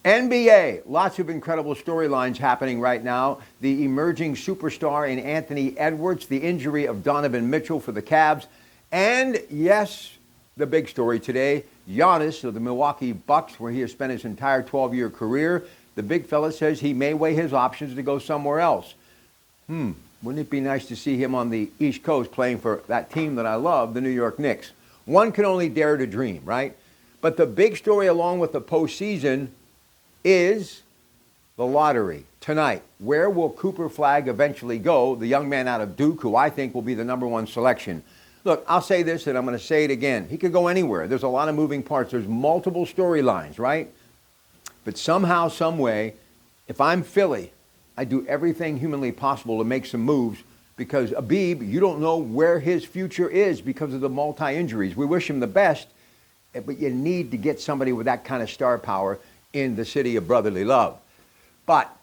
NBA, lots of incredible storylines happening right now. The emerging superstar in Anthony Edwards, the injury of Donovan Mitchell for the Cavs, and yes, the big story today, Giannis of the Milwaukee Bucks, where he has spent his entire 12-year career. The big fella says he may weigh his options to go somewhere else. Wouldn't it be nice to see him on the East Coast playing for that team that I love, the New York Knicks? One can only dare to dream, right? But the big story along with the postseason is the lottery tonight. Where will Cooper Flagg eventually go, the young man out of Duke, who I think will be the #1 selection? Look, I'll say this and I'm going to say it again. He could go anywhere. There's a lot of moving parts. There's multiple storylines, right? But somehow, some way, if I'm Philly, I do everything humanly possible to make some moves because Abib, you don't know where his future is because of the multi-injuries. We wish him the best, but you need to get somebody with that kind of star power in the city of brotherly love. But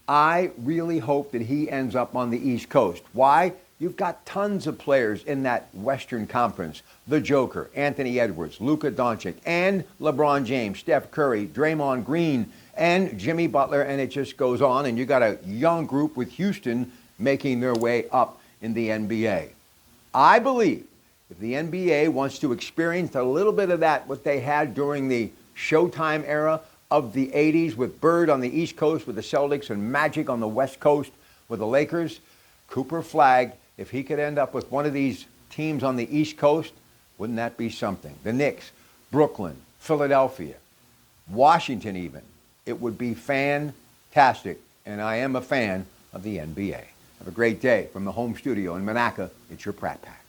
I really hope that he ends up on the East Coast. Why? You've got tons of players in that Western Conference. The Joker, Anthony Edwards, Luka Doncic, and LeBron James, Steph Curry, Draymond Green, and Jimmy Butler, and it just goes on. And you got a young group with Houston making their way up in the NBA. I believe if the NBA wants to experience a little bit of that, what they had during the Showtime era of the 80s with Bird on the East Coast with the Celtics and Magic on the West Coast with the Lakers, Cooper Flagg, if he could end up with one of these teams on the East Coast, wouldn't that be something? The Knicks, Brooklyn, Philadelphia, Washington even. It would be fantastic, and I am a fan of the NBA. Have a great day from the home studio in Monaca. It's your Pratt Pack.